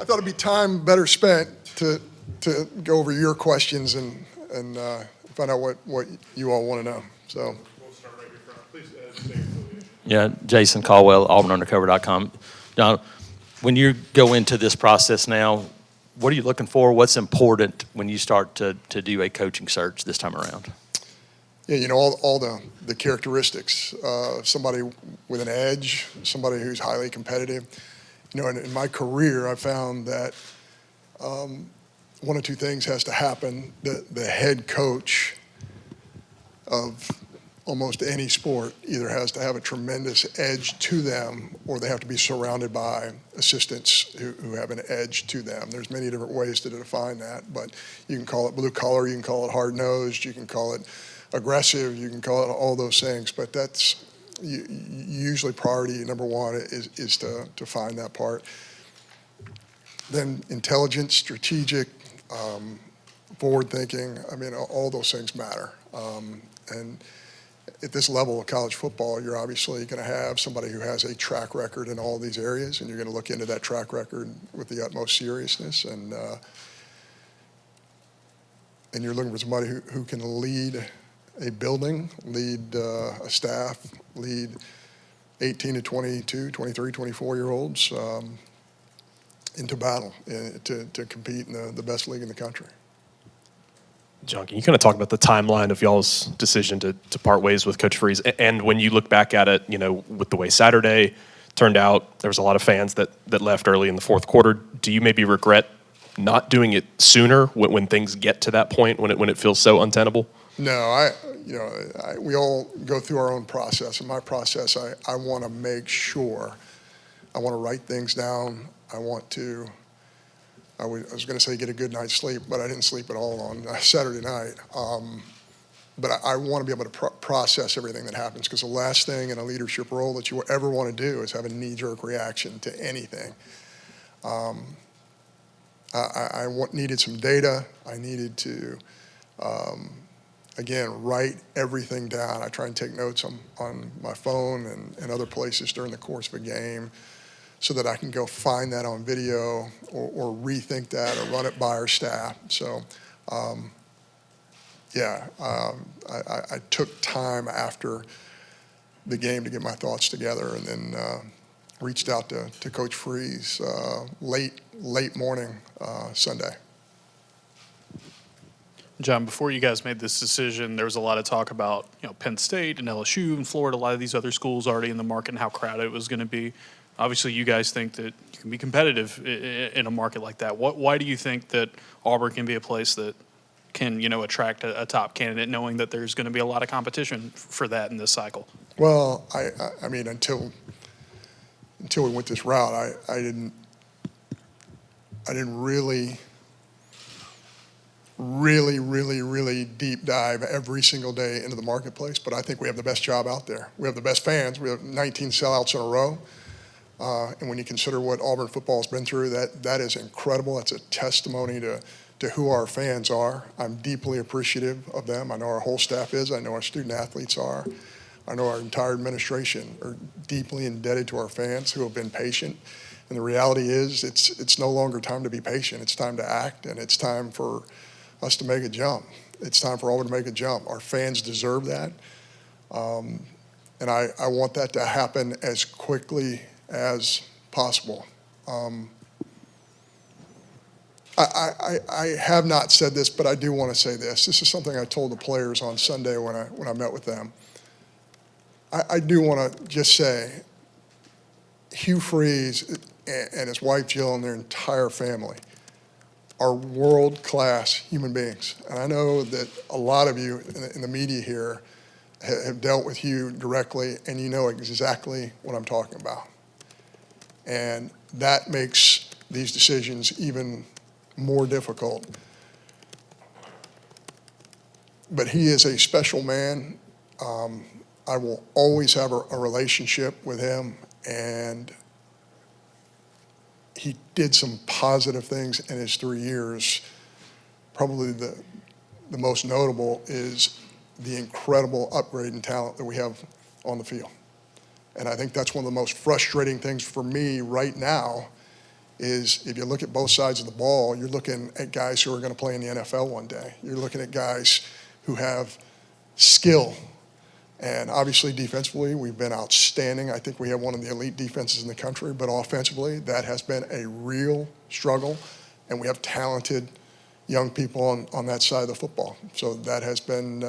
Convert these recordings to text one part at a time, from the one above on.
thought it'd be time better spent to go over your questions and find out what you all want to know. So. We'll start right here front. Please, state your affiliation. Yeah, Jason Caldwell, AuburnUndercover.com. Now, when you go into this process now, what are you looking for? What's important when you start to do a coaching search this time around? Yeah, all the characteristics. Somebody with an edge, somebody who's highly competitive. In my career, I found that one of two things has to happen. The head coach of almost any sport either has to have a tremendous edge to them, or they have to be surrounded by assistants who have an edge to them. There's many different ways to define that, but you can call it blue collar, you can call it hard nosed, you can call it aggressive, you can call it all those things, but that's usually priority number one is to find that part. Then intelligence, strategic, forward thinking, all those things matter. And at this level of college football, you're obviously going to have somebody who has a track record in all these areas, and you're going to look into that track record with the utmost seriousness. And you're looking for somebody who can lead a building, lead a staff, lead 18 to 22, 23, 24-year-olds into battle to compete in the best league in the country. John, can you kind of talk about the timeline of y'all's decision to part ways with Coach Freeze? And when you look back at it, with the way Saturday turned out, there was a lot of fans that left early in the fourth quarter. Do you maybe regret not doing it sooner when things get to that point, when it feels so untenable? No, we all go through our own process. In my process, I want to make sure, I want to write things down. I was going to say get a good night's sleep, but I didn't sleep at all on Saturday night. But I want to be able to process everything that happens, because the last thing in a leadership role that you ever want to do is have a knee-jerk reaction to anything. I needed some data. I needed to, again, write everything down. I try and take notes on my phone and other places during the course of a game, so that I can go find that on video or rethink that or run it by our staff. So, I took time after the game to get my thoughts together, and then reached out to Coach Freeze late morning Sunday. John, before you guys made this decision, there was a lot of talk about Penn State and LSU and Florida, a lot of these other schools already in the market and how crowded it was going to be. Obviously, you guys think that you can be competitive in a market like that. Why do you think that Auburn can be a place that can, attract a top candidate, knowing that there's going to be a lot of competition for that in this cycle? Well, I mean, until we went this route, I didn't really deep dive every single day into the marketplace. But I think we have the best job out there. We have the best fans. We have 19 sellouts in a row. And when you consider what Auburn football has been through, that is incredible. That's a testimony to who our fans are. I'm deeply appreciative of them. I know our whole staff is. I know our student athletes are. I know our entire administration are deeply indebted to our fans who have been patient. And the reality is it's no longer time to be patient. It's time to act, and it's time for us to make a jump. It's time for Auburn to make a jump. Our fans deserve that. And I want that to happen as quickly as possible. I have not said this, but I do want to say this. This is something I told the players on Sunday when I met with them. I do want to just say, Hugh Freeze and his wife Jill and their entire family are world-class human beings. And I know that a lot of you in the media here have dealt with Hugh directly, and you know exactly what I'm talking about. And that makes these decisions even more difficult. But he is a special man. I will always have a relationship with him, and he did some positive things in his 3 years. Probably the most notable is the incredible upgrade in talent that we have on the field. And I think that's one of the most frustrating things for me right now is if you look at both sides of the ball, you're looking at guys who are going to play in the NFL one day. You're looking at guys who have skill. And obviously, defensively, we've been outstanding. I think we have one of the elite defenses in the country, but offensively, that has been a real struggle. And we have talented young people on that side of the football. So that has been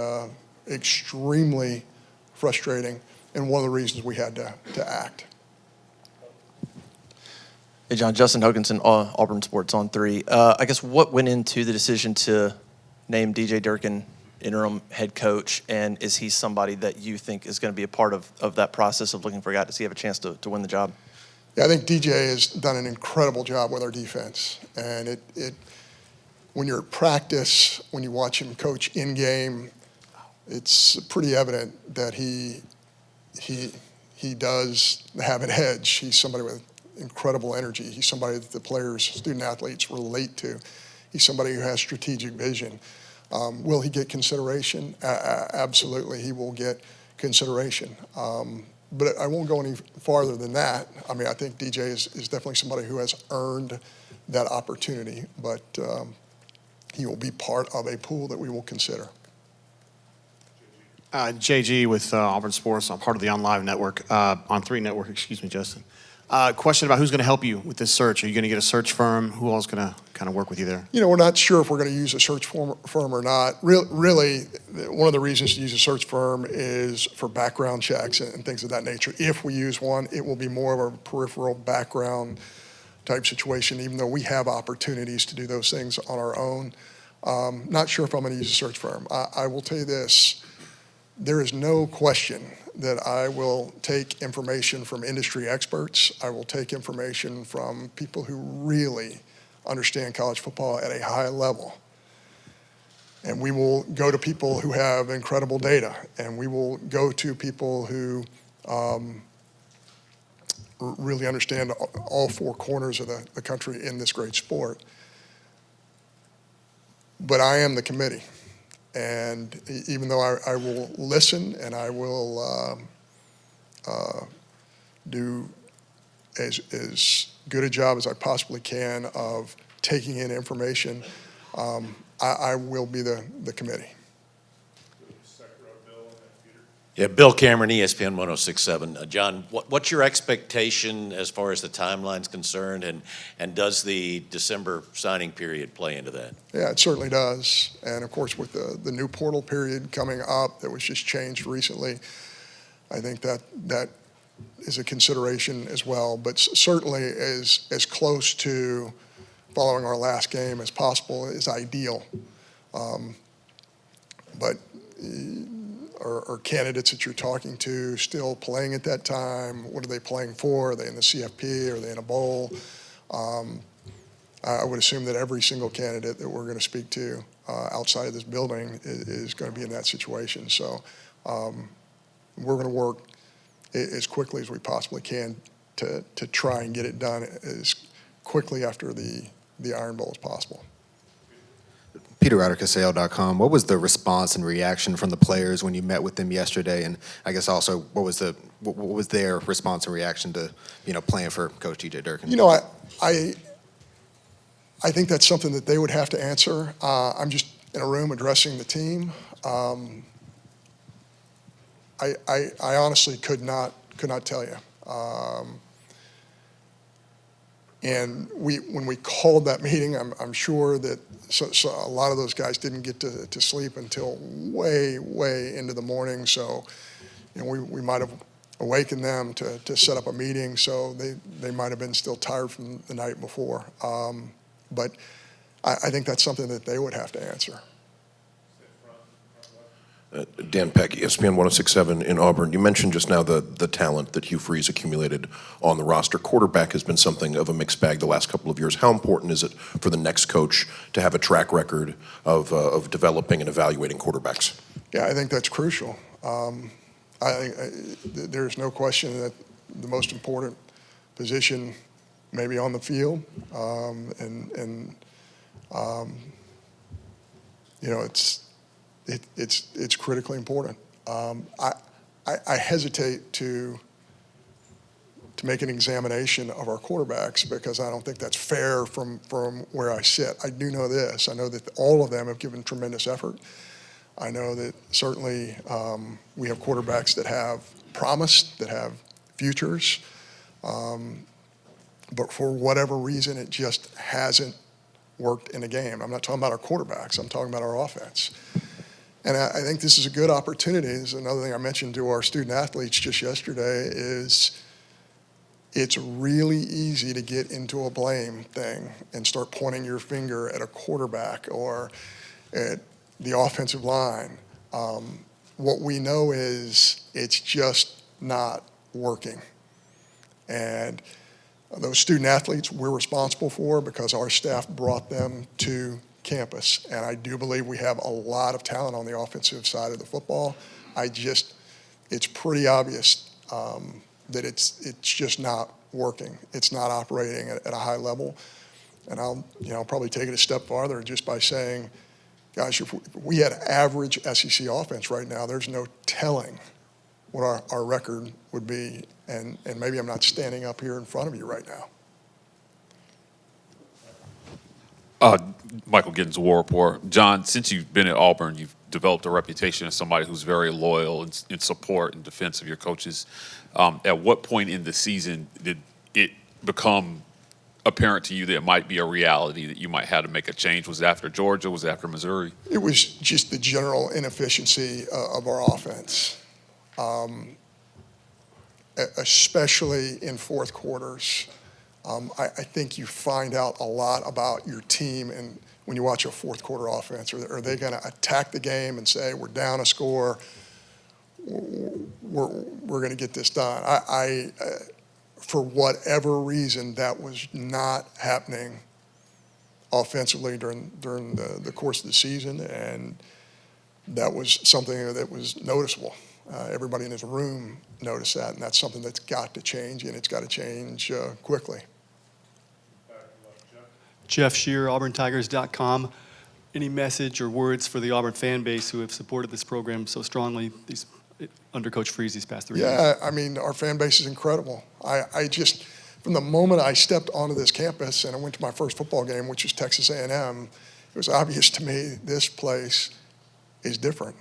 extremely frustrating and one of the reasons we had to act. Hey, John, Justin Hoganson, Auburn Sports on 3. I guess what went into the decision to name DJ Durkin interim head coach, and is he somebody that you think is going to be a part of that process of looking for a guy to see have a chance to win the job? Yeah, I think DJ has done an incredible job with our defense. And it when you're at practice, when you watch him coach in game, it's pretty evident that he does have an edge. He's somebody with incredible energy. He's somebody that the players, student athletes relate to. He's somebody who has strategic vision. Will he get consideration? Absolutely, he will get consideration. But I won't go any farther than that. I mean, I think DJ is definitely somebody who has earned that opportunity, but he will be part of a pool that we will consider. JG with Auburn Sports. I'm part of the On Live network, On 3 network, excuse me, Justin. Question about who's going to help you with this search. Are you going to get a search firm? Who else is going to kind of work with you there? You know, we're not sure if we're going to use a search firm or not. Really, one of the reasons to use a search firm is for background checks and things of that nature. If we use one, it will be more of a peripheral background type situation, even though we have opportunities to do those things on our own. Not sure if I'm going to use a search firm. I will tell you this. There is no question that I will take information from industry experts. I will take information from people who really understand college football at a high level. And we will go to people who have incredible data, and we will go to people who really understand all four corners of the country in this great sport. But I am the committee. And even though I will listen and I will do as good a job as I possibly can of taking in information, I will be the committee. Yeah, Bill Cameron, ESPN 106.7. John, what's your expectation as far as the timeline's concerned, and does the December signing period play into that? Yeah, it certainly does. And of course, with the new portal period coming up that was just changed recently, I think that is a consideration as well. But certainly as close to following our last game as possible is ideal. But are candidates that you're talking to still playing at that time? What are they playing for? Are they in the CFP? Are they in a bowl? I would assume that every single candidate that we're going to speak to outside of this building is going to be in that situation. So we're going to work as quickly as we possibly can to try and get it done as quickly after the Iron Bowl as possible. Peter Ryder, Casale.com. What was the response and reaction from the players when you met with them yesterday? And I guess also, what was their response and reaction to, playing for Coach DJ Durkin? You know, I think that's something that they would have to answer. I'm just in a room addressing the team. I honestly could not tell you. And when we called that meeting, I'm sure that so a lot of those guys didn't get to sleep until way into the morning. So, we might have awakened them to set up a meeting. So they might have been still tired from the night before. But I think that's something that they would have to answer. Dan Peck, ESPN 106.7 in Auburn. You mentioned just now the talent that Hugh Freeze accumulated on the roster. Quarterback has been something of a mixed bag the last couple of years. How important is it for the next coach to have a track record of developing and evaluating quarterbacks? Yeah, I think that's crucial. There's no question that the most important position maybe on the field, it's critically important. I hesitate to to make an examination of our quarterbacks because I don't think that's fair from where I sit. I do know this. I know that all of them have given tremendous effort. I know that certainly we have quarterbacks that have promise, that have futures, but for whatever reason, it just hasn't worked in a game. I'm not talking about our quarterbacks. I'm talking about our offense. And I think this is a good opportunity. This is another thing I mentioned to our student athletes just yesterday is it's really easy to get into a blame thing and start pointing your finger at a quarterback or at the offensive line. What we know is it's just not working. And those student athletes we're responsible for because our staff brought them to campus. And I do believe we have a lot of talent on the offensive side of the football. It's pretty obvious that it's just not working. It's not operating at a high level. And I'll probably take it a step farther just by saying, gosh, if we had average SEC offense right now, there's no telling what our record would be. And maybe I'm not standing up here in front of you right now. Michael Giddens, War Report. John, since you've been at Auburn, you've developed a reputation as somebody who's very loyal in support and defense of your coaches. At what point in the season did it become apparent to you that it might be a reality that you might have to make a change? Was it after Georgia? Was it after Missouri? It was just the general inefficiency of our offense, especially in fourth quarters. I think you find out a lot about your team and when you watch a fourth quarter offense. Are they going to attack the game and say, we're down a score, we're going to get this done? For whatever reason, that was not happening offensively during the course of the season, and that was something that was noticeable. Everybody in this room noticed that, and that's something that's got to change, and it's got to change quickly. Jeff Shear, auburntigers.com. Any message or words for the Auburn fan base who have supported this program so strongly under Coach Freeze these past 3 years? Yeah, I mean, our fan base is incredible. I just, from the moment I stepped onto this campus and I went to my first football game, which was Texas A&M, it was obvious to me this place is different.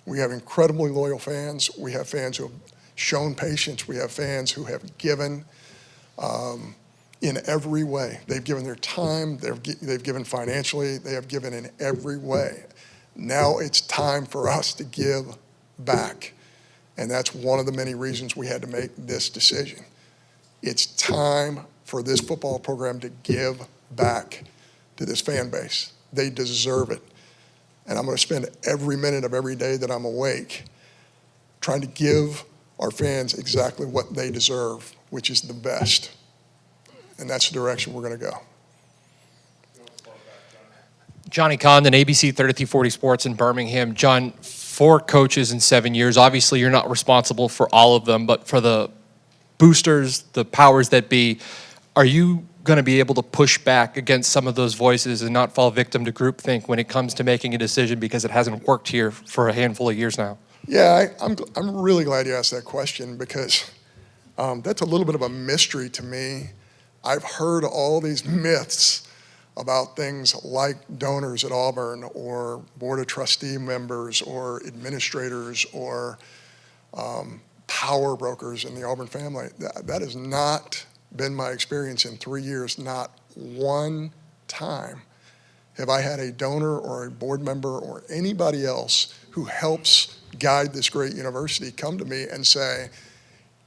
We have incredibly loyal fans. We have fans who have shown patience. We have fans who have given in every way. They've given their time. They've given financially. They have given in every way. Now it's time for us to give back. And that's one of the many reasons we had to make this decision. It's time for this football program to give back to this fan base. They deserve it. And I'm going to spend every minute of every day that I'm awake trying to give our fans exactly what they deserve, which is the best. And that's the direction we're going to go. Johnny Condon, ABC 3340 Sports in Birmingham. John, 4 coaches in 7 years. Obviously, you're not responsible for all of them, but for the boosters, the powers that be, are you going to be able to push back against some of those voices and not fall victim to groupthink when it comes to making a decision because it hasn't worked here for a handful of years now? Yeah, I'm really glad you asked that question because that's a little bit of a mystery to me. I've heard all these myths about things like donors at Auburn or board of trustee members or administrators or power brokers in the Auburn family. That has not been my experience in 3 years. Not one time have I had a donor or a board member or anybody else who helps guide this great university come to me and say,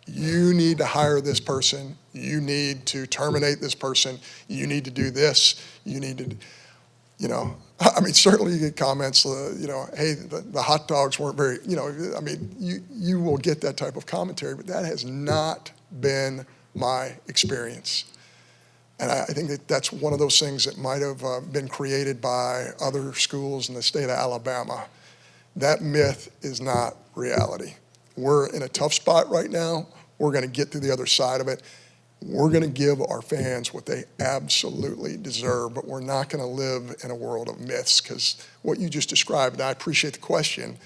you need to hire this person, you need to terminate this person, you need to do this, you need to, I mean, certainly you get comments, hey, the hot dogs weren't very, I mean, you will get that type of commentary, but that has not been my experience. And I think that that's one of those things that might have been created by other schools in the state of Alabama. That myth is not reality. We're in a tough spot right now. We're going to get to the other side of it. We're going to give our fans what they absolutely deserve, but we're not going to live in a world of myths because what you just described, and I appreciate the question,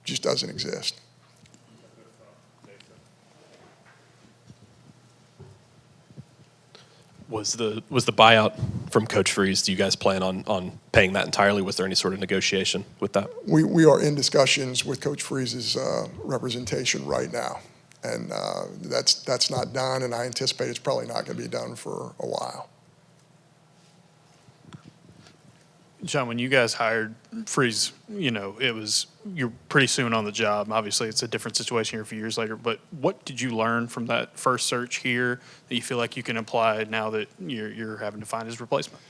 just doesn't exist. Was the buyout from Coach Freeze, do you guys plan on paying that entirely? Was there any sort of negotiation with that? We are in discussions with Coach Freeze's representation right now. And that's not done, and I anticipate it's probably not going to be done for a while. John, when you guys hired Freeze, you're pretty soon on the job. Obviously, it's a different situation here a few years later. But what did you learn from that first search here that you feel like you can apply now that you're having to find his replacement?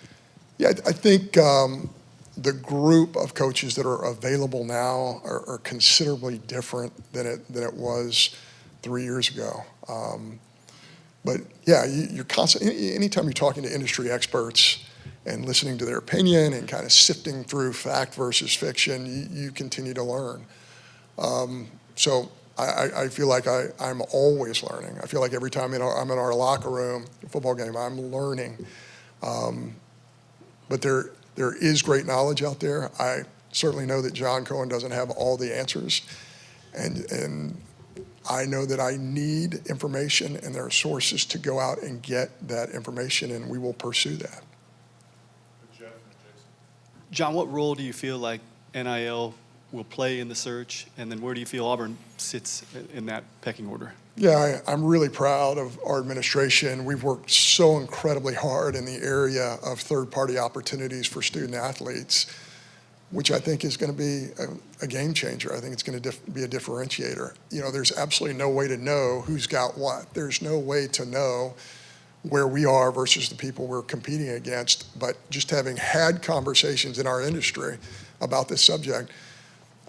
Yeah, I think the group of coaches that are available now are considerably different than it was 3 years ago. But yeah, you're constantly, anytime you're talking to industry experts and listening to their opinion and kind of sifting through fact versus fiction, you continue to learn. So I feel like I'm always learning. I feel like every time I'm in our locker room, football game, I'm learning. But there is great knowledge out there. I certainly know that John Cohen doesn't have all the answers. And I know that I need information, and there are sources to go out and get that information, and we will pursue that. John, what role do you feel like NIL will play in the search? And then where do you feel Auburn sits in that pecking order? Yeah, I'm really proud of our administration. We've worked so incredibly hard in the area of third-party opportunities for student athletes, which I think is going to be a game changer. I think it's going to be a differentiator. There's absolutely no way to know who's got what. There's no way to know where we are versus the people we're competing against. But just having had conversations in our industry about this subject,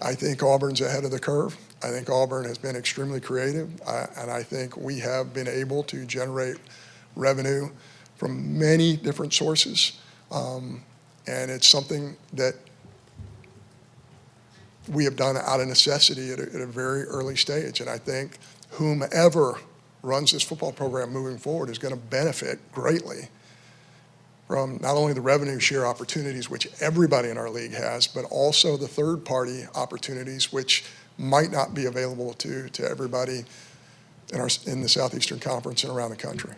I think Auburn's ahead of the curve. I think Auburn has been extremely creative, and I think we have been able to generate revenue from many different sources. And it's something that we have done out of necessity at a very early stage. And I think whomever runs this football program moving forward is going to benefit greatly from not only the revenue share opportunities, which everybody in our league has, but also the third-party opportunities, which might not be available to everybody in the Southeastern Conference and around the country.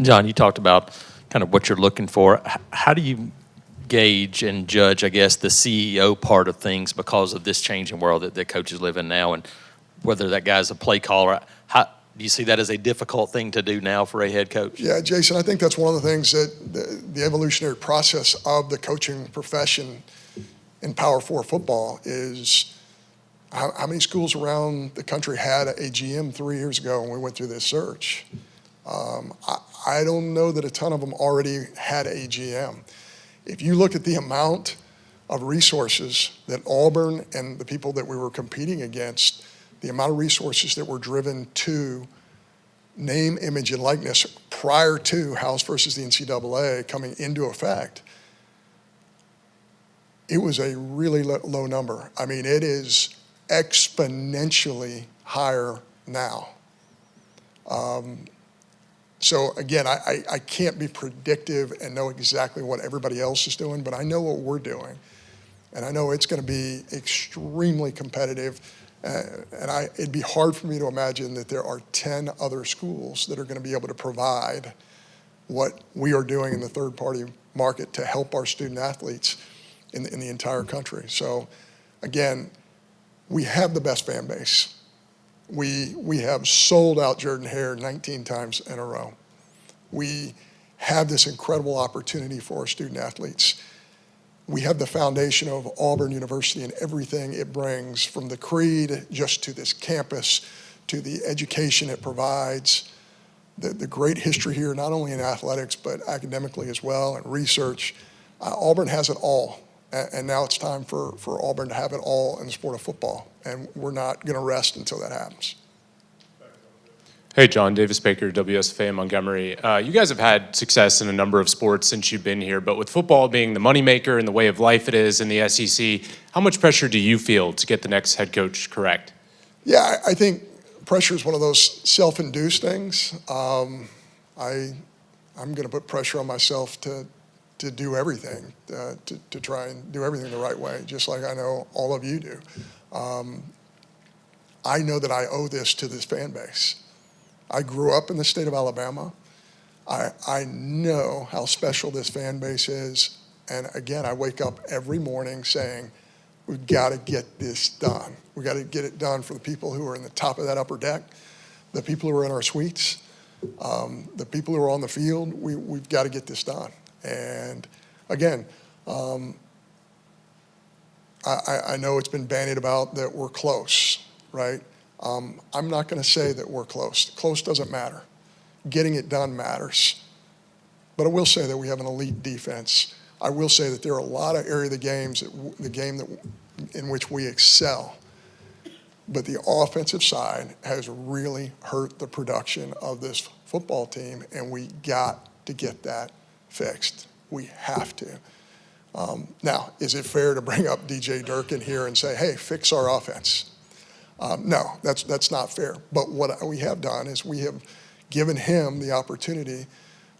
John, you talked about kind of what you're looking for. How do you gauge and judge, I guess, the CEO part of things because of this changing world that coaches live in now, and whether that guy's a play caller? How do you see that as a difficult thing to do now for a head coach? Yeah, Jason, I think that's one of the things that the evolutionary process of the coaching profession in Power 4 football is how many schools around the country had a GM 3 years ago when we went through this search. I don't know that a ton of them already had a GM. If you look at the amount of resources that Auburn and the people that we were competing against, the amount of resources that were driven to name, image, and likeness prior to House versus the NCAA coming into effect, it was a really low number. I mean, it is exponentially higher now. So again, I can't be predictive and know exactly what everybody else is doing, but I know what we're doing. And I know it's going to be extremely competitive. And it'd be hard for me to imagine that there are 10 other schools that are going to be able to provide what we are doing in the third-party market to help our student athletes in the entire country. So again, we have the best fan base. We have sold out Jordan Hare 19 times in a row. We have this incredible opportunity for our student athletes. We have the foundation of Auburn University and everything it brings, from the creed just to this campus, to the education it provides, the great history here, not only in athletics, but academically as well, and research. Auburn has it all. And now it's time for Auburn to have it all in the sport of football. And we're not going to rest until that happens. Hey, John. Davis Baker, WSFA Montgomery. You guys have had success in a number of sports since you've been here, but with football being the moneymaker and the way of life it is in the SEC, how much pressure do you feel to get the next head coach correct? Yeah, I think pressure is one of those self-induced things. I'm going to put pressure on myself to do everything, to try and do everything the right way, just like I know all of you do. I know that I owe this to this fan base. I grew up in the state of Alabama. I know how special this fan base is. And again, I wake up every morning saying, we've got to get this done. We've got to get it done for the people who are in the top of that upper deck, the people who are in our suites, the people who are on the field. We've got to get this done. And again, I know it's been bandied about that we're close, right? I'm not going to say that we're close. Close doesn't matter. Getting it done matters. But I will say that we have an elite defense. I will say that there are a lot of areas of the game in which we excel. But the offensive side has really hurt the production of this football team, and we got to get that fixed. We have to. Now, is it fair to bring up DJ Durkin here and say, hey, fix our offense? No, that's not fair. But what we have done is we have given him the opportunity,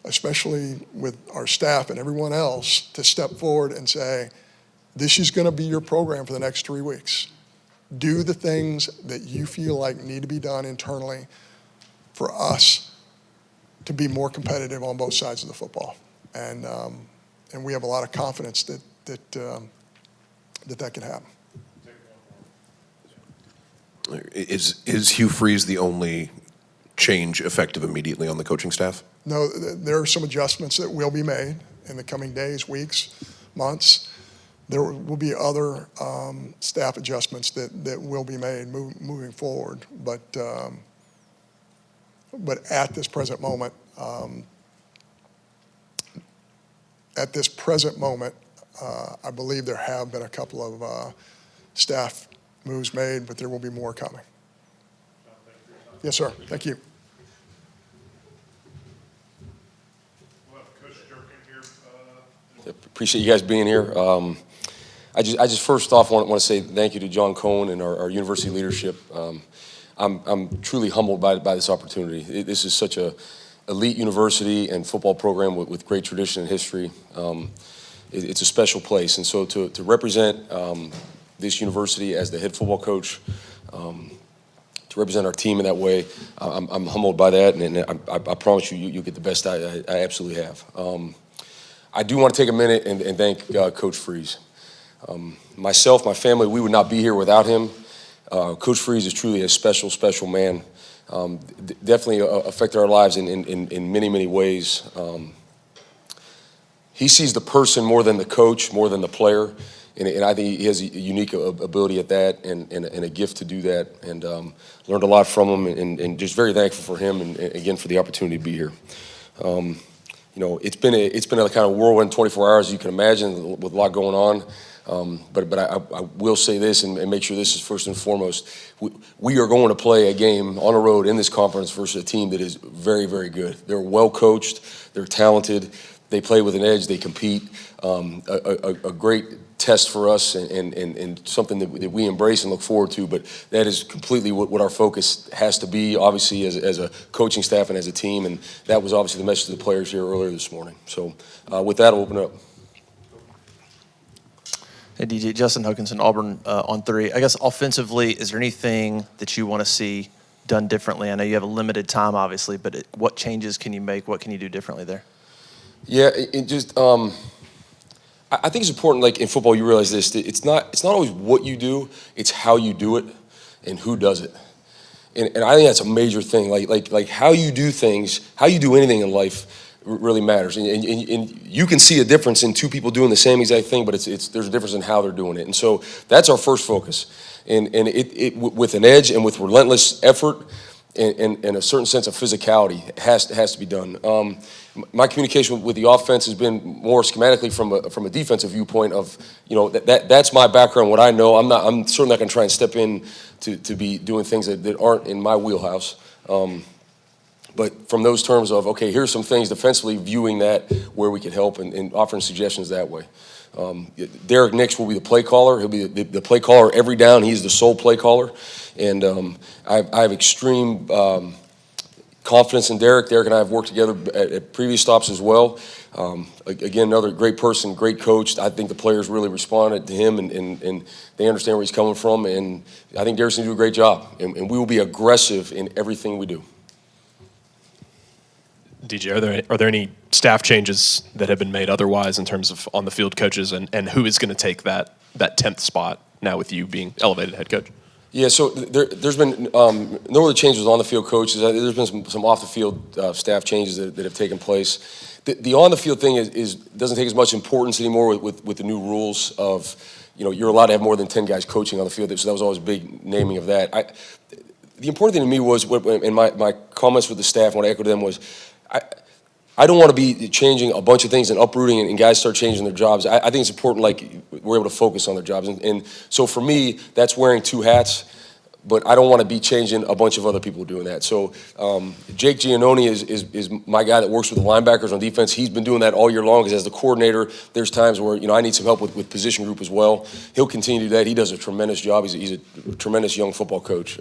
especially with our staff and everyone else, to step forward and say, this is going to be your program for the next 3 weeks. Do the things that you feel like need to be done internally for us to be more competitive on both sides of the football. And we have a lot of confidence that can happen. Is Hugh Freeze the only change effective immediately on the coaching staff? No, there are some adjustments that will be made in the coming days, weeks, months. There will be other staff adjustments that will be made moving forward. But at this present moment, I believe there have been a couple of staff moves made, but there will be more coming. Yes, sir. Thank you. Appreciate you guys being here. I just first off want to say thank you to John Cohen and our university leadership. I'm truly humbled by this opportunity. This is such a elite university and football program with great tradition and history. It's a special place, and so to represent this university as the head football coach, to represent our team in that way, I'm humbled by that, and I promise you'll get the best I absolutely have. I do want to take a minute and thank Coach Freeze. Myself, my family, we would not be here without him. Coach Freeze is truly a special, special man. Definitely affected our lives in many, many ways. He sees the person more than the coach, more than the player, and I think he has a unique ability at that and a gift to do that, and learned a lot from him, and just very thankful for him and again for the opportunity to be here. It's been a kind of whirlwind 24 hours, as you can imagine, with a lot going on. But I will say this and make sure this is first and foremost. We are going to play a game on the road in this conference versus a team that is very, very good. They're well coached. They're talented. They play with an edge. They compete. A great test for us and something that we embrace and look forward to. But that is completely what our focus has to be, obviously, as a coaching staff and as a team. And that was obviously the message to the players here earlier this morning. So with that, I'll open it up. Hey, DJ, Justin Hutchinson, Auburn on 3. I guess offensively, is there anything that you want to see done differently? I know you have a limited time, obviously, but what changes can you make? What can you do differently there? Yeah, I think it's important, like in football, you realize this, it's not always what you do, it's how you do it and who does it. And I think that's a major thing, like how you do things, how you do anything in life really matters. And you can see a difference in two people doing the same exact thing, but there's a difference in how they're doing it. And so that's our first focus. And it with an edge and with relentless effort and a certain sense of physicality has to be done. My communication with the offense has been more schematically from a defensive viewpoint of, that's my background, what I know. I'm certainly not going to try and step in to be doing things that aren't in my wheelhouse. But from those terms of, okay, here's some things defensively, viewing that where we can help and offering suggestions that way. Derek Nix will be the play caller. He'll be the play caller every down. He's the sole play caller. And I have extreme confidence in Derek. Derek and I have worked together at previous stops as well. Again, another great person, great coach. I think the players really responded to him and they understand where he's coming from. And I think Derek's going to do a great job. And we will be aggressive in everything we do. DJ, are there any staff changes that have been made otherwise in terms of on the field coaches, and who is going to take that 10th spot now with you being elevated head coach? Yeah, so there's been no other changes on the field coaches. There's been some off the field staff changes that have taken place. The on the field thing is doesn't take as much importance anymore with the new rules of, you're allowed to have more than 10 guys coaching on the field. So that was always a big naming of that. The important thing to me was, in my comments with the staff, when I echoed them, was I don't want to be changing a bunch of things and uprooting and guys start changing their jobs. I think it's important, like, we're able to focus on their jobs. And so for me, that's wearing two hats, but I don't want to be changing a bunch of other people doing that. So Jake Giannone is my guy that works with the linebackers on defense. He's been doing that all year long, because as the coordinator, there's times where, I need some help with position group as well. He'll continue to do that. He does a tremendous job. He's a tremendous young football coach.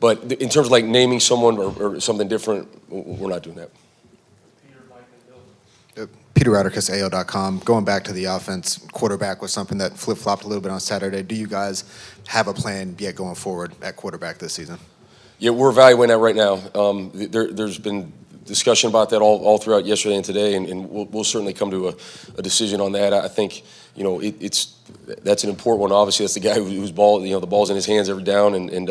But in terms of like naming someone or something different, we're not doing that. Peter Rauterkus, AO.com. Going back to the offense, quarterback was something that flip-flopped a little bit on Saturday. Do you guys have a plan yet going forward at quarterback this season? Yeah, we're evaluating that right now. There's been discussion about that all throughout yesterday and today, and we'll certainly come to a decision on that. I think, that's an important one. Obviously, that's the guy whose ball, the ball's in his hands every down, and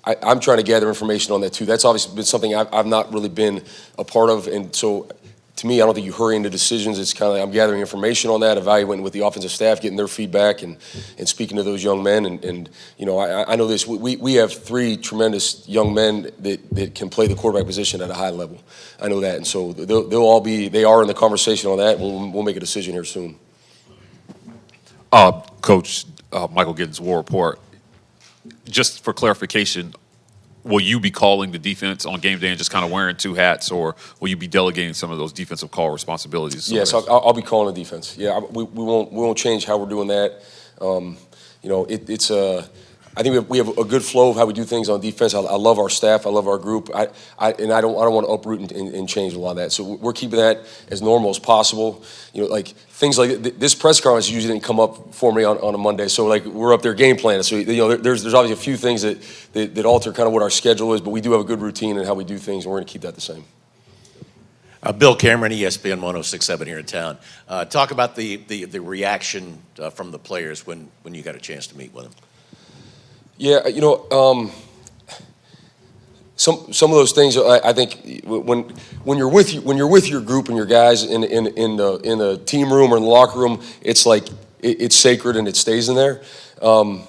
I'm trying to gather information on that too. That's obviously been something I've not really been a part of, and so to me, I don't think you hurry into decisions. It's kind of like I'm gathering information on that, evaluating with the offensive staff, getting their feedback, and speaking to those young men. And I know this. We have three tremendous young men that can play the quarterback position at a high level. I know that, and so they are in the conversation on that. We'll make a decision here soon. Coach Michael Giddens, War Report. Just for clarification, will you be calling the defense on game day and just kind of wearing two hats, or will you be delegating some of those defensive call responsibilities? Yes, I'll be calling the defense. Yeah, we won't change how we're doing that. I think we have a good flow of how we do things on defense. I love our staff. I love our group. I don't want to uproot and change a lot of that. So we're keeping that as normal as possible. Like things like this press conference usually didn't come up for me on a Monday. So like we're up there game planning. So there's obviously a few things that alter kind of what our schedule is, but we do have a good routine in how we do things, and we're going to keep that the same. Bill Cameron, ESPN 106.7 here in town. Talk about the reaction from the players when you got a chance to meet with them. Yeah, some of those things. I think when you're with your group and your guys in the team room or in the locker room, it's like it's sacred and it stays in there. I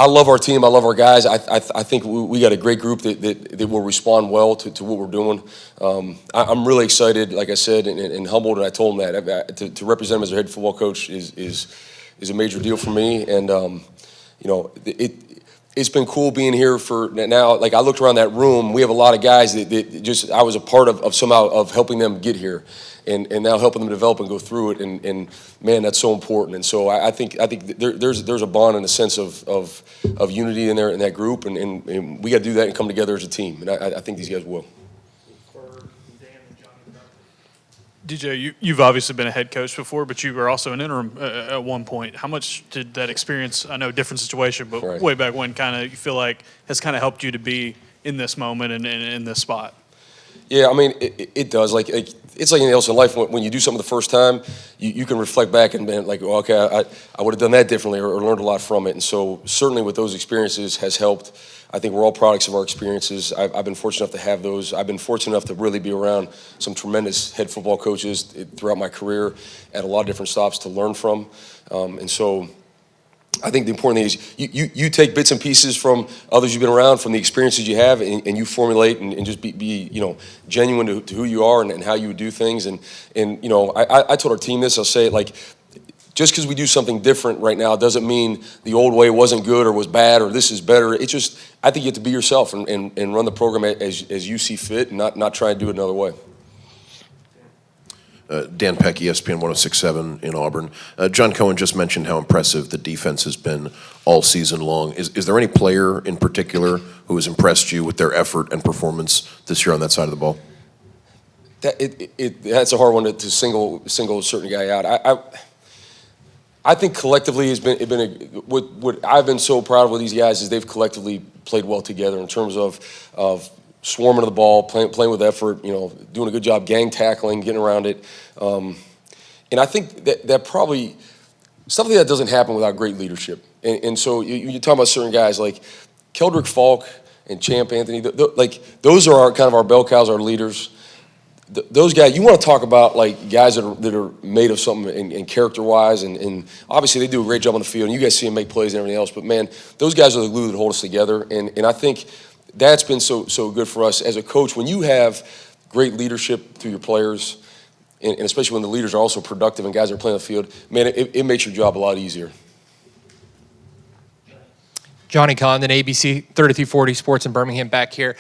love our team. I love our guys. I think we got a great group that will respond well to what we're doing. I'm really excited, like I said, and humbled. And I told them that to represent him as their head football coach is a major deal for me. And it's been cool being here for now. Like I looked around that room, we have a lot of guys that just I was a part of somehow of helping them get here, and now helping them develop and go through it. And man, that's so important. And so I think there's a bond and a sense of unity in there in that group, and we got to do that and come together as a team. And I think these guys will. DJ, you've obviously been a head coach before, but you were also an interim at one point. How much did that experience, I know different situation, but Right. way back when, kind of you feel like has kind of helped you to be in this moment and in this spot? Yeah, I mean, it does. Like it's like anything else in life. When you do something the first time, you can reflect back and be like, well, okay, I would have done that differently or learned a lot from it. And so certainly with those experiences has helped. I think we're all products of our experiences. I've been fortunate enough to have those. I've been fortunate enough to really be around some tremendous head football coaches throughout my career at a lot of different stops to learn from. And so I think the important thing is you take bits and pieces from others you've been around, from the experiences you have, and you formulate and just be genuine to who you are and how you would do things. And I told our team this. I'll say it like, just because we do something different right now doesn't mean the old way wasn't good or was bad or this is better. It's just I think you have to be yourself and run the program as you see fit, and not try and do it another way. Dan Peck, ESPN 106.7 in Auburn. John Cohen just mentioned how impressive the defense has been all season long. Is there any player in particular who has impressed you with their effort and performance this year on that side of the ball? That's a hard one to single a certain guy out. I think collectively has been what I've been so proud of with these guys is they've collectively played well together in terms of swarming to the ball, playing with effort, doing a good job gang tackling, getting around it. And I think that probably stuff like that doesn't happen without great leadership. And so you talk about certain guys like Keldrick Falk and Champ Anthony, those are our bell cows, our leaders. Those guys, you want to talk about like guys that are made of something and character-wise, and obviously they do a great job on the field, and you guys see them make plays and everything else, but man, those guys are the glue that hold us together, and I think that's been so good for us as a coach. When you have great leadership through your players, and especially when the leaders are also productive and guys are playing on the field, man, it makes your job a lot easier. Johnny Condon, ABC 3340 Sports in Birmingham, back here.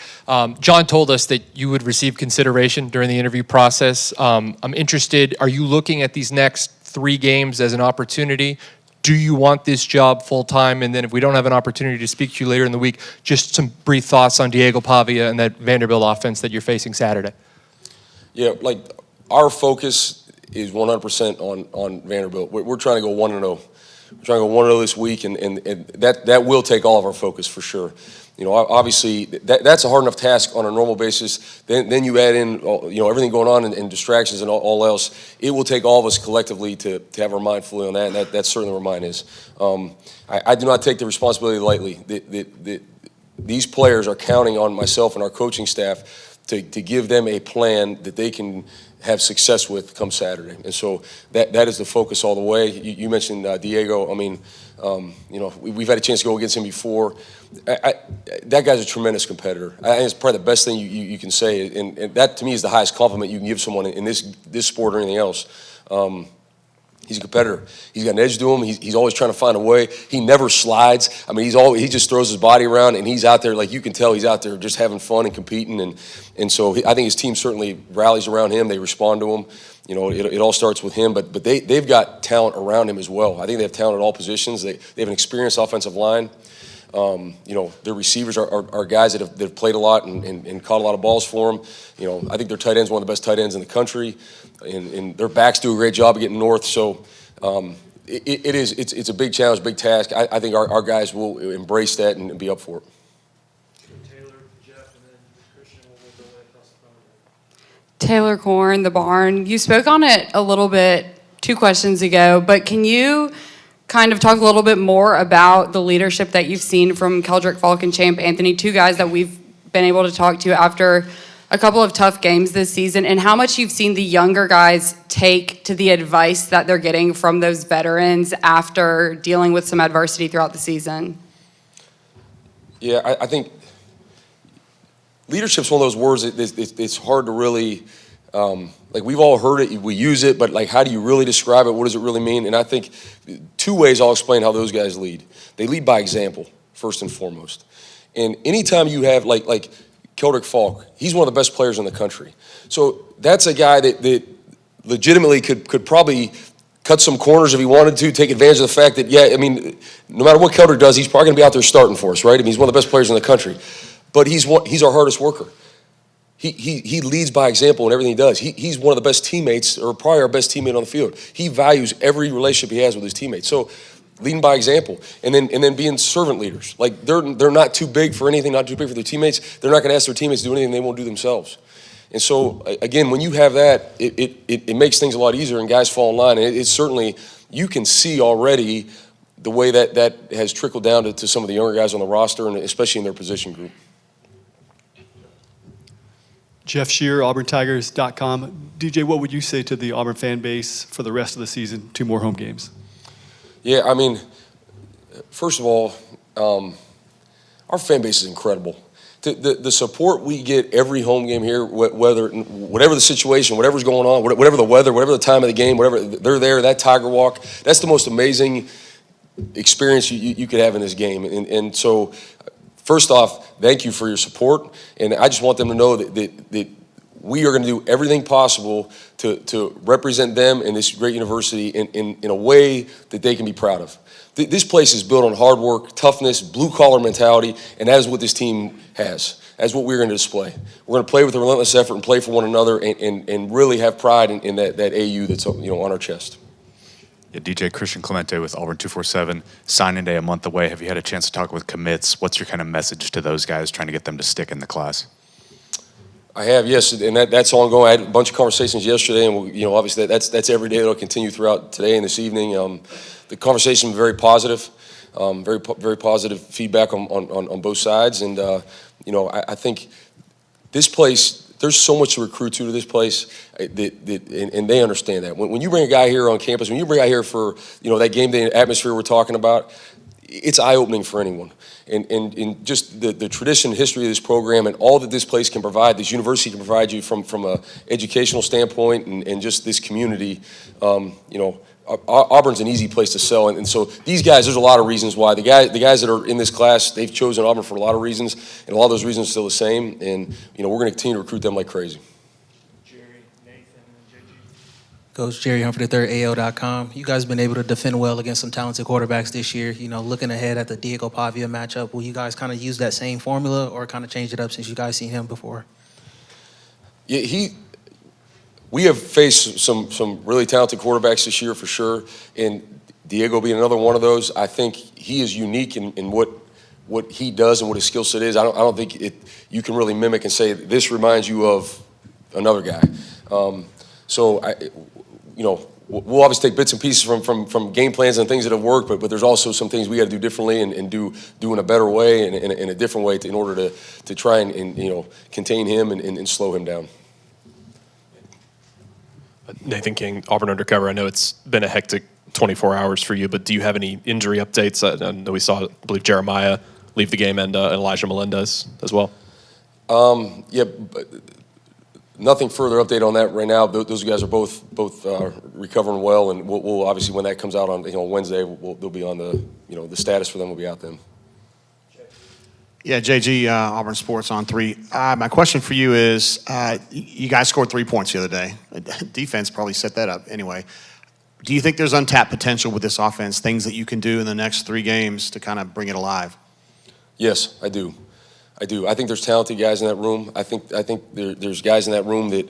John told us that you would receive consideration during the interview process. I'm interested, are you looking at these next 3 games as an opportunity? Do you want this job full-time? And then if we don't have an opportunity to speak to you later in the week, just some brief thoughts on Diego Pavia and that Vanderbilt offense that you're facing Saturday. Yeah, Our focus is 100% on Vanderbilt. We're trying to go 1-0. We're trying to go 1-0 this week, and that will take all of our focus for sure. Obviously that's a hard enough task on a normal basis. Then you add in everything going on and distractions and all else. It will take all of us collectively to have our mind fully on that, and that's certainly where mine is. I do not take the responsibility lightly. These players are counting on myself and our coaching staff to give them a plan that they can have success with come Saturday. And so that is the focus all the way. You mentioned Diego. I mean, we've had a chance to go against him before. That guy's a tremendous competitor. I think it's probably the best thing you can say, and that to me is the highest compliment you can give someone in this sport or anything else. He's a competitor. He's got an edge to him. He's always trying to find a way. He never slides. I mean, he just throws his body around, and he's out there, like you can tell, he's out there just having fun and competing. And so I think his team certainly rallies around him. They respond to him. It all starts with him, but they've got talent around him as well. I think they have talent at all positions. They have an experienced offensive line. Their receivers are guys that have played a lot and caught a lot of balls for them. I think their tight end's one of the best tight ends in the country, and their backs do a great job of getting north. So it's a big challenge, big task. I think our guys will embrace that and be up for it. Taylor Corn, The Barn. You spoke on it a little bit 2 questions ago, but can you kind of talk a little bit more about the leadership that you've seen from Keldrick Falk and Champ Anthony, 2 guys that we've been able to talk to after a couple of tough games this season, and how much you've seen the younger guys take to the advice that they're getting from those veterans after dealing with some adversity throughout the season? Yeah, I think leadership's one of those words that it's hard to really, we've all heard it, we use it, but how do you really describe it? What does it really mean? And I think 2 ways I'll explain how those guys lead. They lead by example, first and foremost. And anytime you have, like Keldrick Falk, he's one of the best players in the country. So that's a guy that legitimately could probably cut some corners if he wanted to, take advantage of the fact that, no matter what Keldrick does, he's probably going to be out there starting for us, right? I mean, he's one of the best players in the country. But he's our hardest worker. He leads by example in everything he does. He's one of the best teammates, or probably our best teammate on the field. He values every relationship he has with his teammates. So leading by example, and then being servant leaders. They're not too big for anything, not too big for their teammates. They're not going to ask their teammates to do anything they won't do themselves. And so again, when you have that, it makes things a lot easier, and guys fall in line. And it's certainly, you can see already the way that has trickled down to some of the younger guys on the roster, and especially in their position group. Jeff Shear, AuburnTigers.com. DJ, what would you say to the Auburn fan base for the rest of the season? 2 more home games. Yeah, I mean, first of all, our fan base is incredible. The support we get every home game here, whatever the situation, whatever's going on, whatever the weather, whatever the time of the game, whatever, they're there, that Tiger Walk, that's the most amazing experience you could have in this game. And so, first off, thank you for your support, and I just want them to know that we are going to do everything possible to represent them and this great university in a way that they can be proud of. This place is built on hard work, toughness, blue-collar mentality, and that is what this team has. That's what we're going to display. We're going to play with a relentless effort and play for one another and really have pride in that AU that's on our chest. Yeah, DJ Christian Clemente with Auburn 247, signing day a month away. Have you had a chance to talk with commits? What's your kind of message to those guys trying to get them to stick in the class? I have, yes, and that's ongoing. I had a bunch of conversations yesterday, and obviously that's every day. It'll continue throughout today and this evening. The conversation was very positive, very positive feedback on both sides, and I think this place. There's so much to recruit to this place, and they understand that. When you bring a guy here on campus, when you bring a guy here for that game day atmosphere we're talking about, it's eye-opening for anyone. And just the tradition and history of this program and all that this place can provide, this university can provide you from a educational standpoint and just this community, Auburn's an easy place to sell. And so these guys, there's a lot of reasons why. The guys that are in this class, they've chosen Auburn for a lot of reasons, and a lot of those reasons are still the same. And, we're going to continue to recruit them like crazy. Coach Jerry Humphrey III, AL.com. You guys have been able to defend well against some talented quarterbacks this year. Looking ahead at the Diego Pavia matchup, will you guys kind of use that same formula or kind of change it up since you guys seen him before? Yeah, we have faced some really talented quarterbacks this year for sure, and Diego being another one of those. I think he is unique in what he does and what his skill set is. I don't think you can really mimic and say this reminds you of another guy. We'll obviously take bits and pieces from game plans and things that have worked, but there's also some things we got to do differently and do in a better way and in a different way in order to try and contain him and slow him down. Nathan King, Auburn Undercover. I know it's been a hectic 24 hours for you, but do you have any injury updates? I know we saw, I believe, Jeremiah leave the game and Elijah Melendez as well. Yeah, but nothing further update on that right now. Those guys are both recovering well, and we'll obviously when that comes out on Wednesday, they'll be on the status for them will be out then. Yeah, JG, Auburn Sports on 3. My question for you is, you guys scored 3 points the other day. Defense probably set that up anyway. Do you think there's untapped potential with this offense, things that you can do in the next 3 games to kind of bring it alive? Yes, I do. I think there's talented guys in that room. I think there's guys in that room that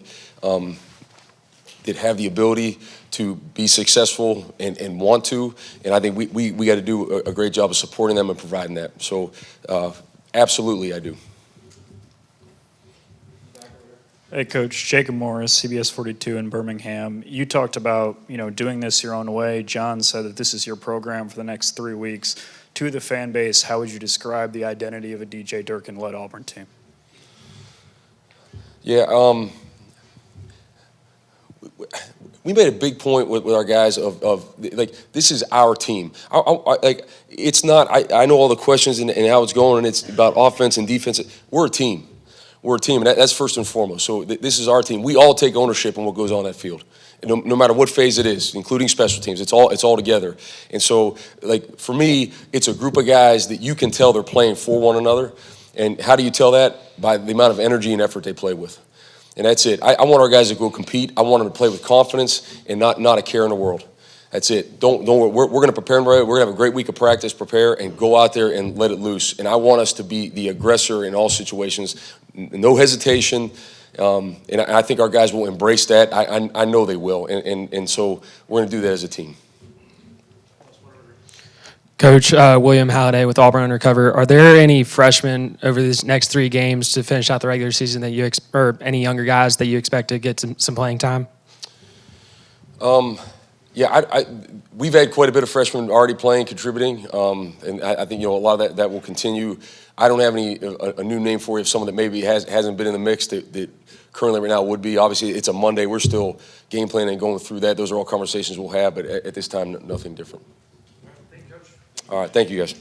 have the ability to be successful and want to, and I think we got to do a great job of supporting them and providing that. So absolutely, I do. Hey, Coach. Jacob Morris, CBS 42 in Birmingham. You talked about, doing this your own way. John said that this is your program for the next 3 weeks. To the fan base, how would you describe the identity of a DJ Durkin-led Auburn team? Yeah, we made a big point with our guys of this is our team. It's not. I know all the questions and how it's going, and it's about offense and defense. We're a team. We're a team, and that's first and foremost. So this is our team. We all take ownership in what goes on that field, and no matter what phase it is, including special teams. It's all together. And so, for me, it's a group of guys that you can tell they're playing for one another. And how do you tell that? By the amount of energy and effort they play with. And that's it. I want our guys to go compete. I want them to play with confidence and not a care in the world. That's it. Don't worry. We're going to prepare them right. We're going to have a great week of practice, prepare, and go out there and let it loose. And I want us to be the aggressor in all situations. No hesitation. And I think our guys will embrace that. I know they will. And so we're going to do that as a team. Coach, William Halliday with Auburn Undercover. Are there any freshmen over these next 3 games to finish out the regular season that or any younger guys that you expect to get some playing time? Yeah, we've had quite a bit of freshmen already playing, contributing, and I think a lot of that will continue. I don't have a new name for you of someone that maybe hasn't been in the mix that currently right now would be. Obviously, it's a Monday. We're still game planning and going through that. Those are all conversations we'll have, but at this time, nothing different. All right, thank you, guys.